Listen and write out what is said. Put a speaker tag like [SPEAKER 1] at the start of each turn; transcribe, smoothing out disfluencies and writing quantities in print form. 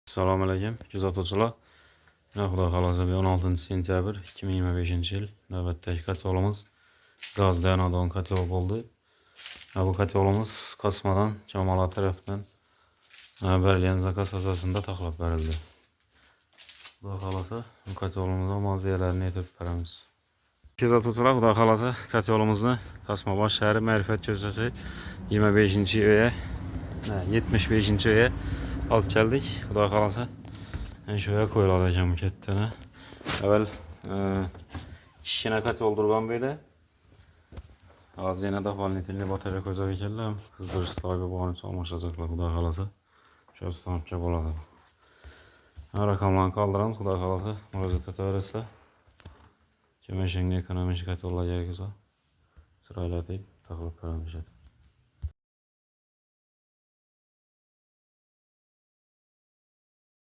[SPEAKER 1] Selamünaleyküm. Güzel otucular. Ne kadar kalacak 16 sentyabr 2025 yıl. Növbətdəki kateolumuz gazlayan adamın kateolog oldu. Bu kateolumuz kasmadan Cəmalat tərəfindən verilən zakaz əsasında taxılıb verildi. Xuda xalasa bu kateolumuzda malzemələrini etib verəmiz. Güzel otucular, xuda xalasa kateolumuzu Tasmabaş şəhəri Mərifət Gözəsi 25-ci öyə 75-ci öyə alıp geldik. Xuda xalasa şöyle koyulacağım ketdənə. Əvvəl kişinə kateoldurğan belə. Az yenə də valnitinli batarya koyacaq ikənlər. Kızdırıcılar və bağını çalmışacaqlar xuda xalasa. Şöyle tutanıb ki olacaq. Rakamlarını kaldıralım xuda xalasa. Müraciət etərsə. Kimin şəngli ekonomik kateollar gerekirsə sırayla deyib taxılıb verəmişəm.